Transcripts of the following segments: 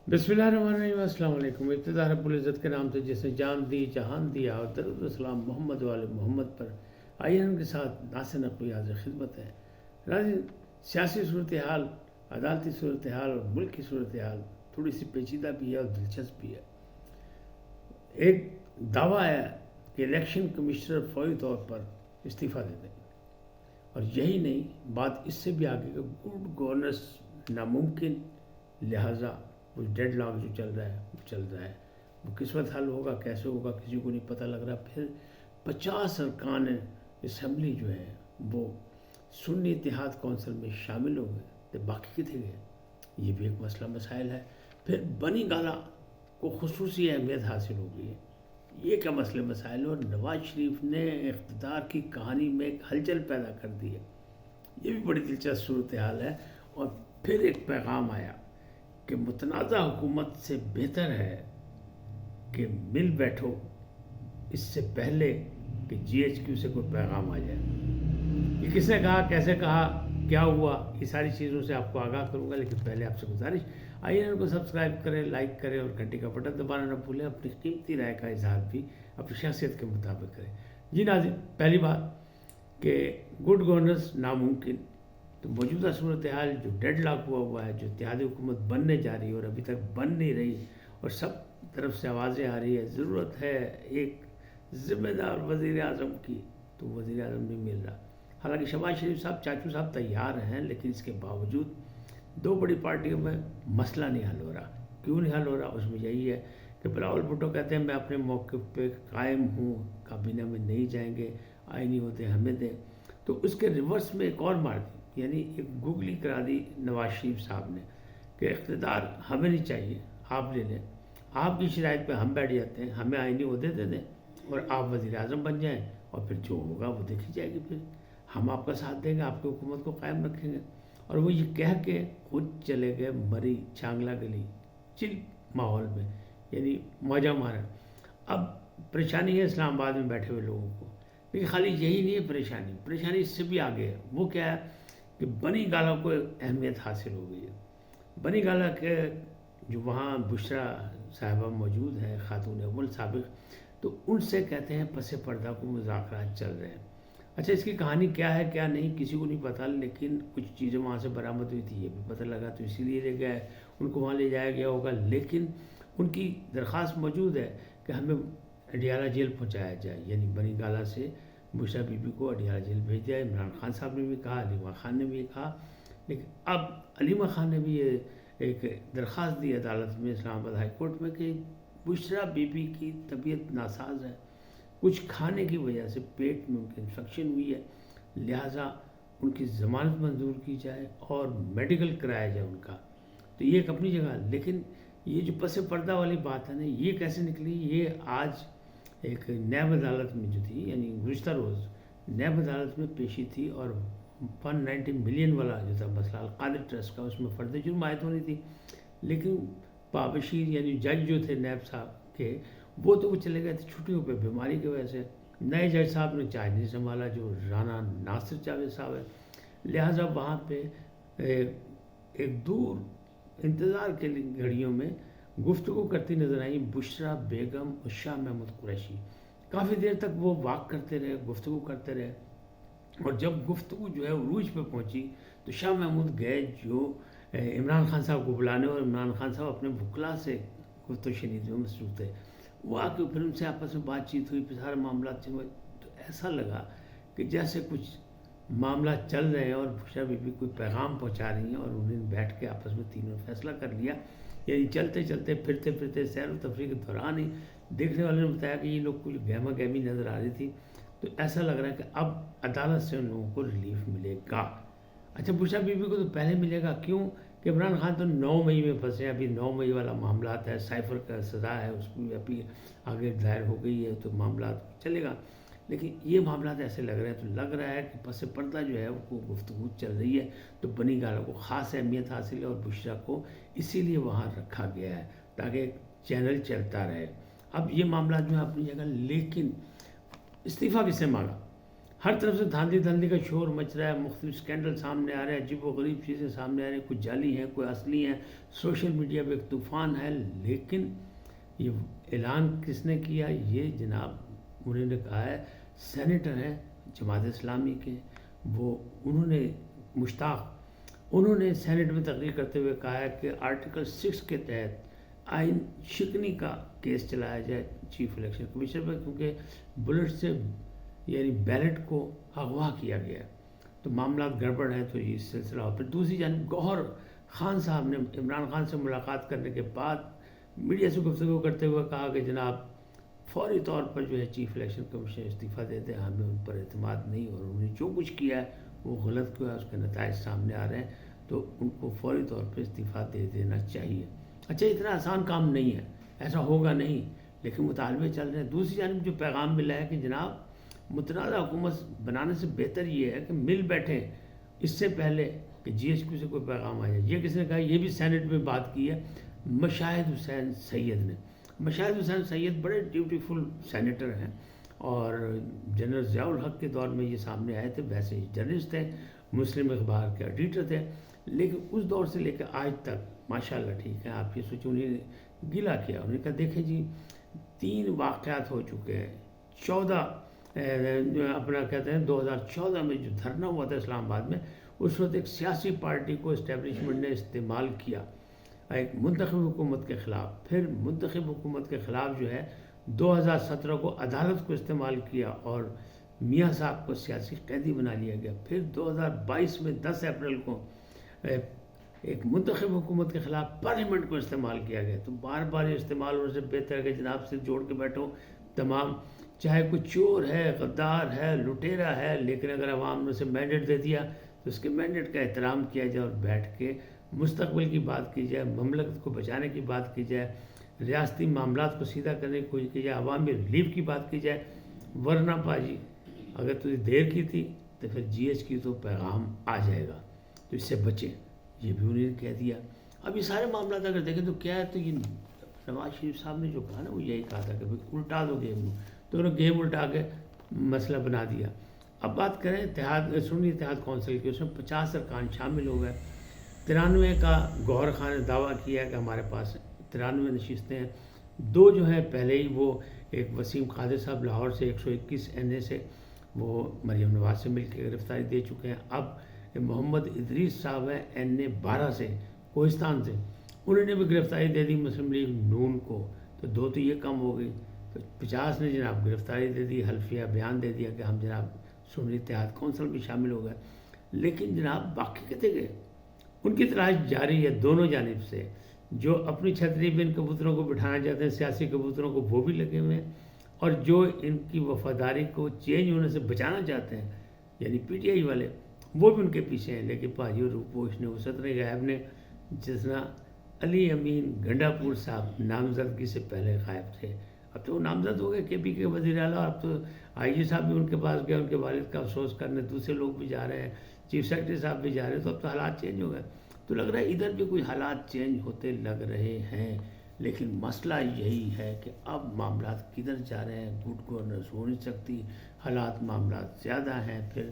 बिस्मिल्लाहिर्रहमानिर्रहीम। अस्सलाम वालेकुम। इब्तिदा रब्बुल इज़्ज़त के नाम से जिसने जान दी जहान दिया और दरूद व सलाम मोहम्मद वाले मोहम्मद पर। आइए उनके साथ नासिर नक़वी हाज़िर खिदमत है। नाज़रीन, सियासी सूरत हाल, अदालती सूरत हाल और मुल्क की सूरत हाल थोड़ी सी पेचीदा भी है और दिलचस्प भी है। एक दावा है कि इलेक्शन कमिश्नर फौरी तौर पर इस्तीफ़ा दे दें, और यही नहीं, बात इससे भी आगे कि गुड गवर्नेंस नामुमकिन, लिहाजा वो डेडलॉक जो चल रहा है वो चल रहा है। वो किस वक्त हल होगा, कैसे होगा, किसी को नहीं पता लग रहा। फिर 50 अरकान असम्बली जो है वो सुन्नी इत्तेहाद कौंसिल में शामिल हो गए, तो बाकी कितने गए, ये भी एक मसला मसाइल है। फिर बनी गाला को खुसूसी अहमियत हासिल हो गई है, ये क्या मसले मसाइल। और नवाज शरीफ ने इक़्तिदार की कहानी में एक हलचल पैदा कर दी है, ये भी बड़ी दिलचस्प सूरत हाल है। और फिर एक पैगाम आया कि मुतनाज़ा हुकूमत से बेहतर है कि मिल बैठो, इससे पहले कि GHQ से कोई पैगाम आ जाए। ये किसने कहा, कैसे कहा, क्या हुआ, ये सारी चीज़ों से आपको आगाह करूँगा। लेकिन पहले आपसे गुजारिश, आइए इनको सब्सक्राइब करें, लाइक करें और घंटी का बटन दबाना न भूलें। अपनी कीमती राय का इजहार भी अपनी शख्सियत के मुताबिक करें। जी नाज़रीन, पहली बात कि गुड गवर्नेंस नामुमकिन, तो मौजूदा सूरत हाल जो डेडलॉक हुआ है, जो इत्तेहादी हुकूमत बनने जा रही है और अभी तक बन नहीं रही, और सब तरफ से आवाज़ें आ रही है, ज़रूरत है एक ज़िम्मेदार वज़ीर आज़म की, तो वज़ीर आज़म नहीं मिल रहा। हालांकि शहबाज शरीफ साहब, चाचू साहब तैयार हैं, लेकिन इसके बावजूद दो बड़ी पार्टियों में मसला नहीं हल हो रहा। क्यों नहीं हल हो रहा, उसमें यही है कि बिलावल भुट्टो कहते हैं मैं अपने मौक़िफ़ पे कायम हूँ, काबीना में नहीं जाएंगे, आईनी होते हमें दें। तो उसके रिवर्स में एक और मार दी, यानी एक गुगली करा दी नवाज शरीफ साहब ने कि इक़्तिदार हमें नहीं चाहिए, आप ले लें, आपकी शराइत पे हम बैठ जाते हैं, हमें आईनी ओहदे दे दें और आप वज़ीर आज़म बन जाएं, और फिर जो होगा वो देखी जाएगी। फिर हम आपका साथ देंगे, आपकी हुकूमत को कायम रखेंगे। और वो ये कह के खुद चले गए मरी चांगला गली चिल माहौल में, यानी मौजा मारा। अब परेशानी है इस्लामाबाद में बैठे हुए लोगों को, लेकिन खाली यही नहीं है परेशानी, परेशानी इससे भी आगे है। वो क्या है कि बनी गाला को अहमियत हासिल हो गई है। बनी गाला के जो वहाँ बुशरा साहिबा मौजूद हैं, खातून अव्वल साबिक़, तो उनसे कहते हैं पसे पर्दा को मुज़ाकरात चल रहे हैं। अच्छा, इसकी कहानी क्या है क्या नहीं किसी को नहीं पता, लेकिन कुछ चीज़ें वहाँ से बरामद हुई थी, ये भी पता लगा, तो इसीलिए ले गए, उनको वहाँ ले जाया गया होगा। लेकिन उनकी दरख्वास्त मौजूद है कि हमें अडियाला जेल पहुँचाया जाए, यानी बनी गाला से बुशरा बीबी को अडियाला जेल भेज दिया। इमरान खान साहब ने भी कहा, अलीमा खान ने भी कहा, लेकिन अब अलीमा खान ने भी ये एक दरख्वास्त दी अदालत में, इस्लामाबाद हाई कोर्ट में, कि बुशरा बीबी की तबीयत नासाज है, कुछ खाने की वजह से पेट में उनकी इन्फेक्शन हुई है, लिहाजा उनकी ज़मानत मंजूर की जाए और मेडिकल कराया जाए उनका। तो ये एक अपनी जगह, लेकिन ये जो पस पर्दा वाली बात है ना, ये कैसे निकली, ये आज एक नैब अदालत में जो थी, यानी गुज़श्ता रोज़ नैब अदालत में पेशी थी, और 190 मिलियन वाला जो था मसला अलकादिर ट्रस्ट का, उसमें फ़र्द जुर्म आयत होनी थी। लेकिन पाबशीर यानी जज जो थे नैब साहब के, वो तो वो चले गए थे छुट्टियों पे बीमारी की वजह से। नए जज साहब ने चार्ज नहीं संभाला, जो राना नासिर जावेद साहब है, लिहाजा वहाँ पे एक दूर इंतज़ार के घड़ियों में गुफ्तगू करती नज़र आई बुशरा बेगम और शाह महमूद कुरैशी। काफ़ी देर तक वो वाक करते रहे, गुफ्तगू करते रहे, और जब गुफ्तगू जो है उरूज पे पहुंची, तो शाह महमूद गए जो इमरान खान साहब को बुलाने, और इमरान खान साहब अपने वकला से गुफ्तगू शनीद में मसरूफ़ थे। वो आके फिर उनसे आपस में बातचीत हुई, फिर सारे मामला हुए, तो ऐसा लगा कि जैसे कुछ मामला चल रहे हैं और बुशरा बीबी कोई पैगाम पहुंचा रही हैं, और उन्होंने बैठ के आपस में तीनों ने फैसला कर लिया। यानी चलते चलते फिरते फिरते सैर व तफरीह के दौरान ही देखने वाले ने बताया कि ये लोग कुछ गहमा गहमी नज़र आ रही थी, तो ऐसा लग रहा है कि अब अदालत से उन लोगों को रिलीफ मिलेगा। अच्छा, बुशरा बीबी को तो पहले मिलेगा, क्यों कि इमरान खान तो 9 मई में फंसे, अभी 9 मई वाला मामला है, साइफर का सज़ा है, उसकी अभी आगे दायर हो गई है, तो मामला चलेगा। लेकिन ये मामला ऐसे लग रहे हैं, तो लग रहा है कि पस पर्दा जो है वो गुफ्तगू चल रही है, तो बनी गाला को ख़ास अहमियत हासिल है, और बुशरा को इसीलिए वहाँ रखा गया है ताकि चैनल चलता रहे। अब ये मामला जो है अपनी जगह, लेकिन इस्तीफ़ा किसने मांगा, ہر طرف سے دھاندلی دھاندلی کا شور مچ رہا ہے، مختلف اسکینڈل سامنے آ رہے ہیں، عجیب و غریب چیزیں سامنے آ رہی ہیں، کچھ جعلی ہیں کوئی اصلی ہیں، سوشل میڈیا پہ ایک طوفان ہے۔ لیکن یہ اعلان کس نے کیا؟ یہ جناب انہوں نے کہا ہے، سینیٹر ہیں جماعت اسلامی کے، انہوں نے انہوں نے سینیٹ میں تقریر کرتے ہوئے کہا ہے کہ آرٹیکل 6 کے تحت آئین شکنی کا کیس چلایا جائے چیف الیکشن کمیشن پر، کیونکہ بلٹ سے یعنی بیلٹ کو اغوا کیا گیا ہے، تو معاملات گڑبڑ ہیں، تو یہ سلسلہ ہو۔ پھر دوسری جانب گوہر خان صاحب نے عمران خان سے ملاقات کرنے کے بعد میڈیا سے گفتگو کرتے ہوئے کہا کہ جناب فوری طور پر جو ہے چیف الیکشن کمیشن استعفیٰ دے دیں، ہمیں ان پر اعتماد نہیں، اور انہوں نے جو کچھ کیا ہے وہ غلط کیا ہے، اس کے نتائج سامنے آ رہے ہیں، تو ان کو فوری طور پر استعفیٰ دے دینا چاہیے۔ اچھا، اتنا آسان کام نہیں ہے، ایسا ہوگا نہیں، لیکن مطالبے چل رہے ہیں۔ دوسری جانب جو پیغام ملا ہے کہ جناب متنازع حکومت بنانے سے بہتر یہ ہے کہ مل بیٹھیں اس سے پہلے کہ جی ایچ کیو سے کوئی پیغام آ جائے۔ یہ کس نے کہا؟ یہ بھی سینٹ میں بات کی ہے مشاہد حسین سید نے۔ مشاہد حسین سید بڑے ڈیوٹیفل سینیٹر ہیں، اور جنرل ضیاء الحق کے دور میں یہ سامنے آئے تھے، ویسے جرنلسٹ تھے، مسلم اخبار کے ایڈیٹر تھے، لیکن اس دور سے لے کے آج تک ماشاءاللہ ٹھیک ہے۔ آپ یہ سوچیں، انہیں گلا کیا، انہوں نے کہا دیکھیں جی 3 واقعات ہو چکے ہیں، 14 اپنا کہتے ہیں 2014 میں جو دھرنا ہوا تھا اسلام آباد میں، اس وقت ایک سیاسی پارٹی کو اسٹیبلشمنٹ نے استعمال کیا ایک منتخب حکومت کے خلاف، پھر منتخب حکومت کے خلاف جو ہے 2017 کو عدالت کو استعمال کیا اور میاں صاحب کو سیاسی قیدی بنا لیا گیا، پھر 2022 میں 10 اپریل کو ایک منتخب حکومت کے خلاف پارلیمنٹ کو استعمال کیا گیا۔ تو بار بار یہ استعمال ہونے سے بہتر ہے کہ جناب سے جوڑ کے بیٹھو تمام، چاہے کوئی چور ہے، غدار ہے، لٹیرا ہے، لیکن اگر عوام نے اسے مینڈیٹ دے دیا تو اس کے مینڈیٹ کا احترام کیا جائے، اور بیٹھ کے مستقبل کی بات کی جائے، مملکت کو بچانے کی بات کی جائے، ریاستی معاملات کو سیدھا کرنے کی کوشش کی جائے، عوامی ریلیف کی بات کی جائے۔ ورنہ باجی اگر تجھے دیر کی تھی تو پھر جی ایچ کی تو پیغام آ جائے گا، تو اس سے بچیں، یہ بھی انہوں نے کہہ دیا۔ اب یہ سارے معاملات اگر دیکھیں تو کیا ہے، تو یہ نواز شریف صاحب نے جو کہا نا، وہ یہی کہا تھا کہ الٹا دو گیم کو، تو انہوں نے گیم الٹا کے مسئلہ بنا دیا۔ اب بات کریں سنی اتحاد کونسل کی، اس میں 50 ارکان شامل ہو گئے۔ 93 کا گوہر خان نے دعویٰ کیا ہے کہ ہمارے پاس 93 نشستیں ہیں، 2 جو ہیں پہلے ہی، وہ ایک وسیم قادر صاحب لاہور سے 121 NA سے، وہ مریم نواز سے مل کے گرفتاری دے چکے ہیں۔ اب محمد ادریس صاحب ہیں NA 12 سے، کوہستان سے، انہوں نے بھی گرفتاری دے دی مسلم لیگ نون کو، تو 2 تو یہ کم ہو گئی، تو 50 نے جناب گرفتاری دے دی، حلفیہ بیان دے دیا کہ ہم جناب سنی اتحاد کونسل بھی شامل ہو گئے۔ لیکن جناب باقی کتنے گئے؟ ان کی تلاش جاری ہے دونوں جانب سے، جو اپنی چھتری پہ ان کبوتروں کو بٹھانا چاہتے ہیں، سیاسی کبوتروں کو، وہ بھی لگے ہوئے ہیں، اور جو ان کی وفاداری کو چینج ہونے سے بچانا چاہتے ہیں یعنی PTI والے، وہ بھی ان کے پیچھے ہیں۔ لیکن پاجی روپوش نے، وسط غائب نے، جس طرح علی امین گنڈا پور صاحب نامزدگی سے پہلے غائب تھے، اب تو وہ نامزد ہو گئے KP کے وزیر اعلیٰ، اب تو IG صاحب بھی ان کے پاس گئے، ان کے والد کا افسوس کرنے، دوسرے لوگ بھی جا رہے ہیں، چیف سیکرٹری صاحب بھی جا رہے ہیں، تو اب تو حالات چینج ہو گئے، تو لگ رہا ہے ادھر بھی کوئی حالات چینج ہوتے لگ رہے ہیں۔ لیکن مسئلہ یہی ہے کہ اب معاملات کدھر جا رہے ہیں، گڈ گورننس ہو نہیں سکتی، حالات معاملات زیادہ ہیں۔ پھر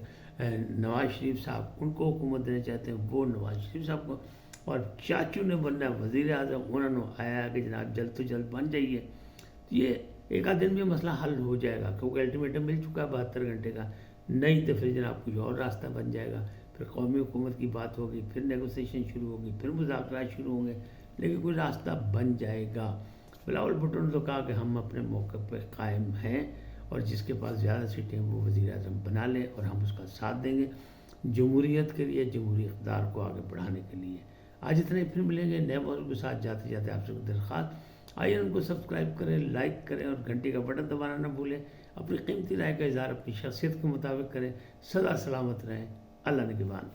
نواز شریف صاحب ان کو حکومت دینا چاہتے ہیں، وہ نواز شریف صاحب کو، اور چاچو نے بننا وزیر اعظم، انہوں نے آیا کہ جناب جلد تو جلد بن جائیے، تو یہ ایک آدھ دن میں مسئلہ حل ہو جائے گا، کیونکہ الٹیمیٹم مل چکا ہے 72 گھنٹے کا، نہیں تو پھر جناب کچھ اور راستہ بن جائے گا، پھر قومی حکومت کی بات ہوگی، پھر نیگوسیشن شروع ہوگی، پھر مذاکرات شروع ہوں گے، لیکن کوئی راستہ بن جائے گا۔ بلاول بھٹو نے تو کہا کہ ہم اپنے موقع پہ قائم ہیں، اور جس کے پاس زیادہ سیٹیں وہ وزیر اعظم بنا لے، اور ہم اس کا ساتھ دیں گے جمہوریت کے لیے، جمہوری اقتدار کو آگے بڑھانے کے لیے۔ آج اتنے، پھر ملیں گے نئے موضوع کے ساتھ۔ جاتے جاتے آپ سے درخواست، آئیے ان کو سبسکرائب کریں، لائک کریں، اور گھنٹی کا بٹن دبانا نہ بھولیں۔ اپنی قیمتی رائے کا اظہار اپنی شخصیت کے مطابق کریں۔ سدا سلامت رہیں، اللہ نگہبان۔